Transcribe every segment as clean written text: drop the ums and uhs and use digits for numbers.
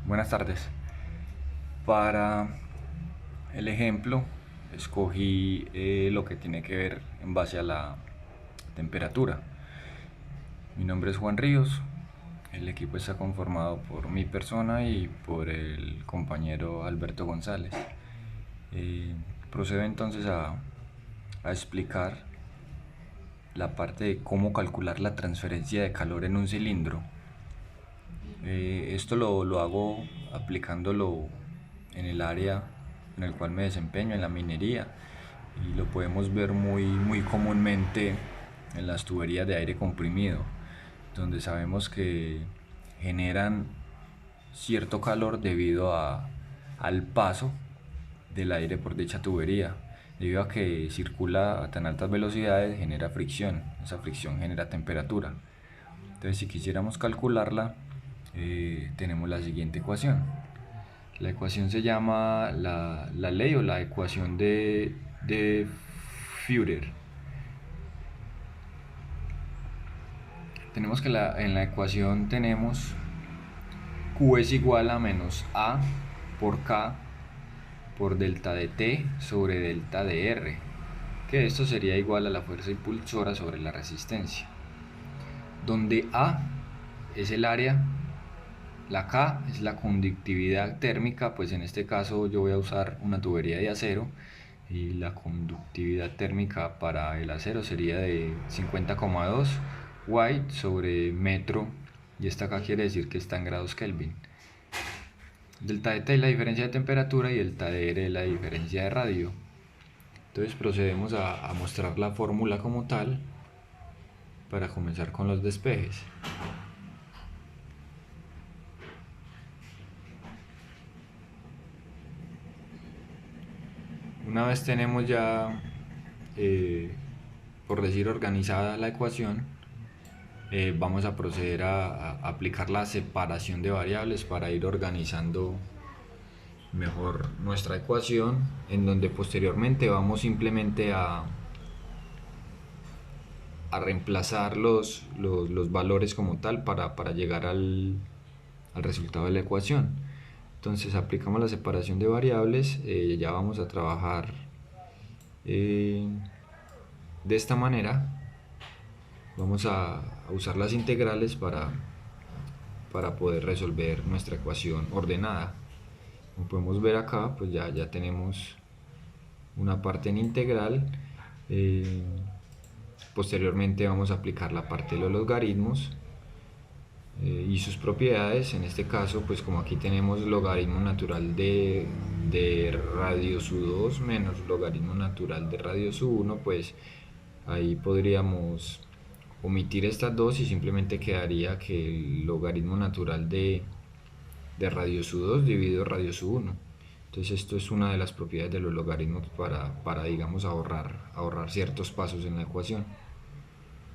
Buenas tardes. Para el ejemplo, escogí lo que tiene que ver en base a la temperatura. Mi nombre es Juan Ríos. El equipo está conformado por mi persona y por el compañero Alberto González. Procedo entonces a explicar la parte de cómo calcular la transferencia de calor en un cilindro. Esto lo hago aplicándolo en el área en el cual me desempeño, en la minería, y lo podemos ver muy comúnmente en las tuberías de aire comprimido, donde sabemos que generan cierto calor debido al paso del aire por dicha tubería. Debido a que circula a tan altas velocidades, genera fricción. Esa fricción genera temperatura. Entonces, si quisiéramos calcularla, tenemos la siguiente ecuación. La ecuación se llama la ley o la ecuación de Führer. Tenemos que en la ecuación tenemos Q es igual a menos A por K por delta de T sobre delta de R, que esto sería igual a la fuerza impulsora sobre la resistencia, donde A es el área, la K es la conductividad térmica, pues en este caso yo voy a usar una tubería de acero y la conductividad térmica para el acero sería de 50,2 Watt sobre metro, y esta acá quiere decir que está en grados Kelvin. Delta de T es la diferencia de temperatura y delta de R es la diferencia de radio. Entonces procedemos a mostrar la fórmula como tal para comenzar con los despejes. Una vez tenemos ya, por decir, organizada la ecuación, vamos a proceder a aplicar la separación de variables para ir organizando mejor nuestra ecuación, en donde posteriormente vamos simplemente a reemplazar los valores como tal para llegar al resultado de la ecuación. Entonces aplicamos la separación de variables, ya vamos a trabajar de esta manera. Vamos a usar las integrales para poder resolver nuestra ecuación ordenada. Como podemos ver acá, pues ya tenemos una parte en integral. Posteriormente vamos a aplicar la parte de los logaritmos y sus propiedades. En este caso, pues como aquí tenemos logaritmo natural de radio sub 2 menos logaritmo natural de radio sub 1, pues ahí podríamos omitir estas dos y simplemente quedaría que el logaritmo natural de radio sub 2 dividido radio sub 1. Entonces esto es una de las propiedades de los logaritmos para digamos ahorrar ciertos pasos en la ecuación.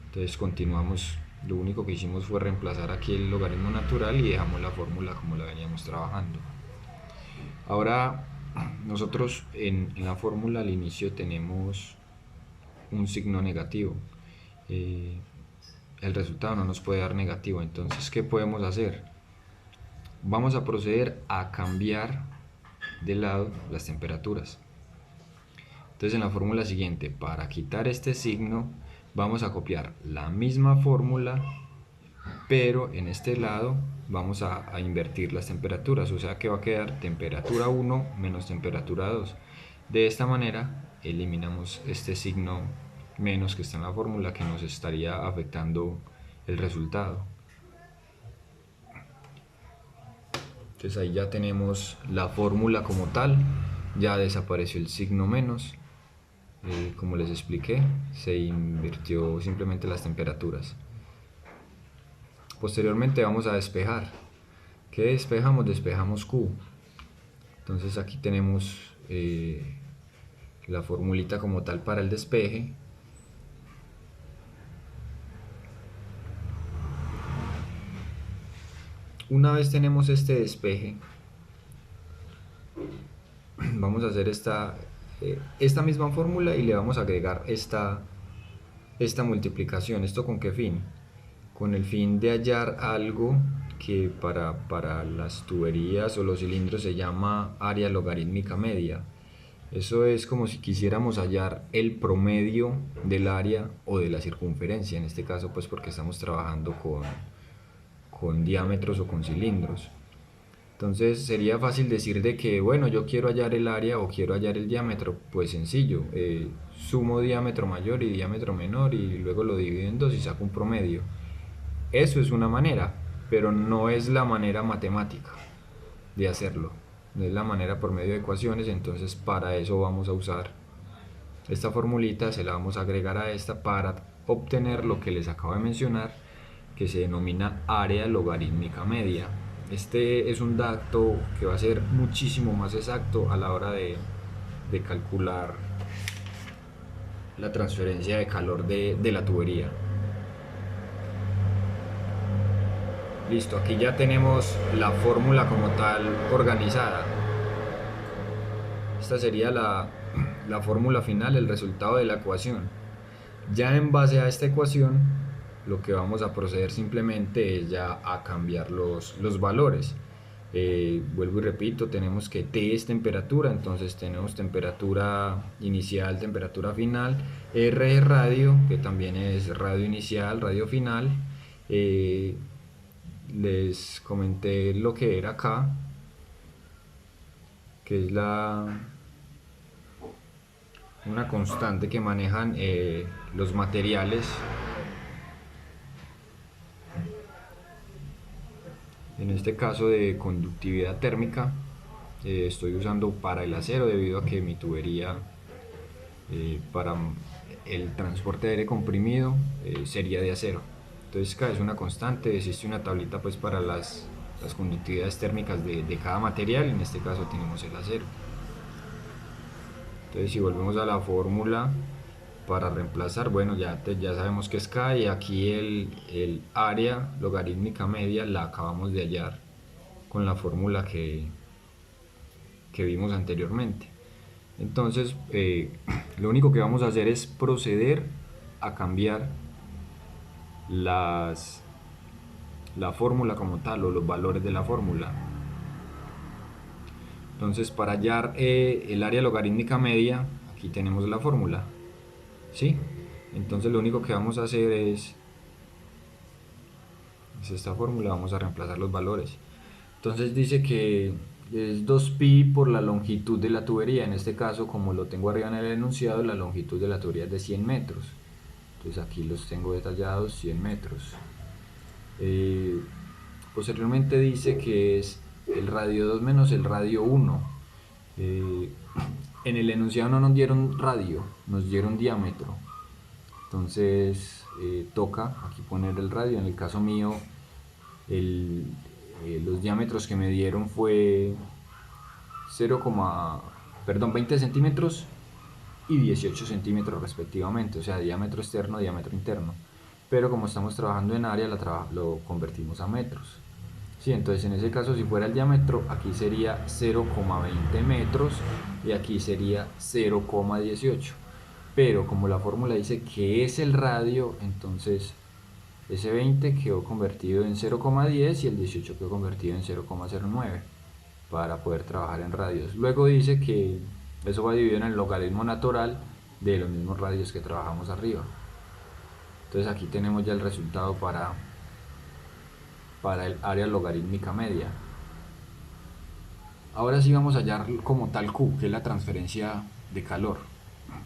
Entonces continuamos, lo único que hicimos fue reemplazar aquí el logaritmo natural y dejamos la fórmula como la veníamos trabajando. Ahora nosotros en la fórmula al inicio tenemos un signo negativo. El resultado no nos puede dar negativo, entonces ¿qué podemos hacer? Vamos a proceder a cambiar de lado las temperaturas. Entonces en la fórmula siguiente, para quitar este signo, vamos a copiar la misma fórmula, pero en este lado vamos a invertir las temperaturas, o sea que va a quedar temperatura 1 menos temperatura 2. De esta manera eliminamos este signo menos que está en la fórmula, que nos estaría afectando el resultado. Entonces ahí ya tenemos la fórmula como tal, ya desapareció el signo menos. Como les expliqué, se invirtió simplemente las temperaturas. Posteriormente vamos a despejar. ¿Qué despejamos? Despejamos Q. Entonces aquí tenemos la formulita como tal para el despeje. Una vez tenemos este despeje, vamos a hacer esta misma fórmula y le vamos a agregar esta multiplicación. ¿Esto con qué fin? Con el fin de hallar algo que para las tuberías o los cilindros se llama área logarítmica media. Eso es como si quisiéramos hallar el promedio del área o de la circunferencia, en este caso pues porque estamos trabajando con diámetros o con cilindros. Entonces sería fácil decir de que, bueno, yo quiero hallar el área o quiero hallar el diámetro. Pues sencillo, sumo diámetro mayor y diámetro menor y luego lo divido en dos y saco un promedio. Eso es una manera, pero no es la manera matemática de hacerlo. No es la manera por medio de ecuaciones, entonces para eso vamos a usar esta formulita, se la vamos a agregar a esta para obtener lo que les acabo de mencionar, que se denomina área logarítmica media. Este es un dato que va a ser muchísimo más exacto a la hora de calcular la transferencia de calor de la tubería. Listo, aquí ya tenemos la fórmula como tal organizada. Esta sería la fórmula final, el resultado de la ecuación. Ya en base a esta ecuación, lo que vamos a proceder simplemente es ya a cambiar los valores. Vuelvo y repito, tenemos que T es temperatura, entonces tenemos temperatura inicial, temperatura final, R es radio, que también es radio inicial, radio final. Les comenté lo que era K, que es una constante que manejan los materiales. En este caso de conductividad térmica, estoy usando para el acero debido a que mi tubería para el transporte de aire comprimido sería de acero. Entonces K es una constante, existe una tablita pues para las conductividades térmicas de cada material, en este caso tenemos el acero. Entonces si volvemos a la fórmula para reemplazar, bueno, ya sabemos que es K y aquí el área logarítmica media la acabamos de hallar con la fórmula que vimos anteriormente. Entonces lo único que vamos a hacer es proceder a cambiar la fórmula como tal o los valores de la fórmula. Entonces para hallar el área logarítmica media, aquí tenemos la fórmula, ¿sí? Entonces lo único que vamos a hacer es esta fórmula, vamos a reemplazar los valores. Entonces dice que es 2pi por la longitud de la tubería. En este caso, como lo tengo arriba en el enunciado, la longitud de la tubería es de 100 metros. Entonces aquí los tengo detallados, 100 metros. Posteriormente dice que es el radio 2 menos el radio 1. En el enunciado no nos dieron radio, nos dieron diámetro. Entonces toca aquí poner el radio. En el caso mío, los diámetros que me dieron fue 20 centímetros y 18 centímetros respectivamente, o sea, diámetro externo, diámetro interno. Pero como estamos trabajando en área, lo convertimos a metros. Sí, entonces en ese caso, si fuera el diámetro, aquí sería 0,20 metros y aquí sería 0,18. Pero como la fórmula dice que es el radio, entonces ese 20 quedó convertido en 0,10 y el 18 quedó convertido en 0,09 para poder trabajar en radios. Luego dice que eso va dividido en el logaritmo natural de los mismos radios que trabajamos arriba. Entonces aquí tenemos ya el resultado para el área logarítmica media. Ahora sí vamos a hallar como tal Q, que es la transferencia de calor.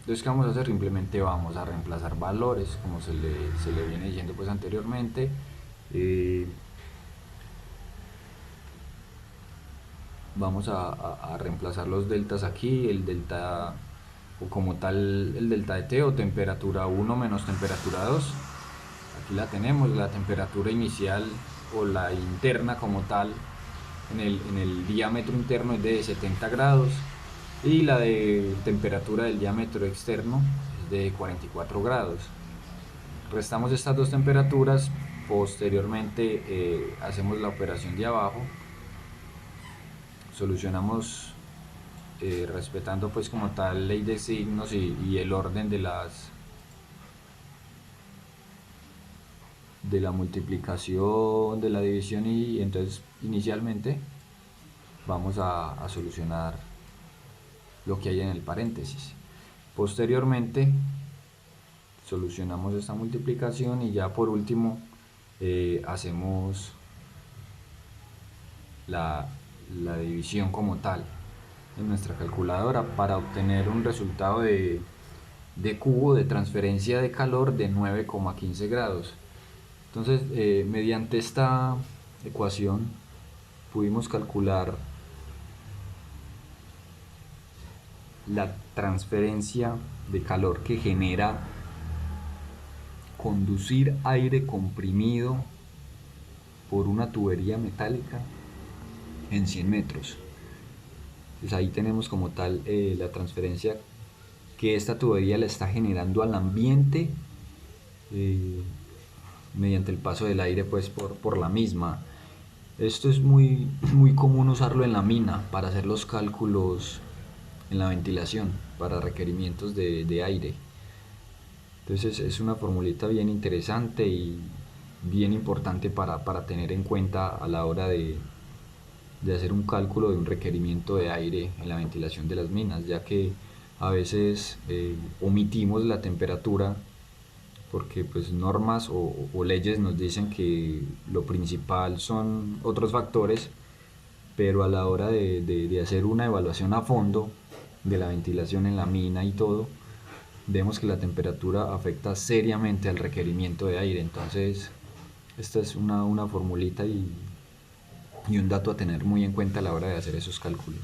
Entonces, ¿qué vamos a hacer? Simplemente vamos a reemplazar valores, como se le viene diciendo pues anteriormente. Vamos a reemplazar los deltas aquí, el delta o como tal el delta de T o temperatura 1 menos temperatura 2. Aquí la tenemos, la temperatura inicial o la interna como tal en el diámetro interno es de 70 grados y la de temperatura del diámetro externo es de 44 grados. Restamos estas dos temperaturas, posteriormente hacemos la operación de abajo, solucionamos respetando pues como tal ley de signos y el orden de las de la multiplicación, de la división, y entonces inicialmente vamos a solucionar lo que hay en el paréntesis. Posteriormente solucionamos esta multiplicación y ya por último hacemos la división como tal en nuestra calculadora para obtener un resultado de cubo de transferencia de calor de 9,15 grados. Entonces, mediante esta ecuación pudimos calcular la transferencia de calor que genera conducir aire comprimido por una tubería metálica en 100 metros. Entonces ahí tenemos como tal la transferencia que esta tubería le está generando al ambiente mediante el paso del aire pues por la misma. Esto es muy común usarlo en la mina para hacer los cálculos en la ventilación para requerimientos de aire. Entonces es una formulita bien interesante y bien importante para tener en cuenta a la hora de hacer un cálculo de un requerimiento de aire en la ventilación de las minas, ya que a veces omitimos la temperatura porque pues normas o leyes nos dicen que lo principal son otros factores, pero a la hora de hacer una evaluación a fondo de la ventilación en la mina y todo, vemos que la temperatura afecta seriamente al requerimiento de aire. Entonces esta es una formulita y un dato a tener muy en cuenta a la hora de hacer esos cálculos.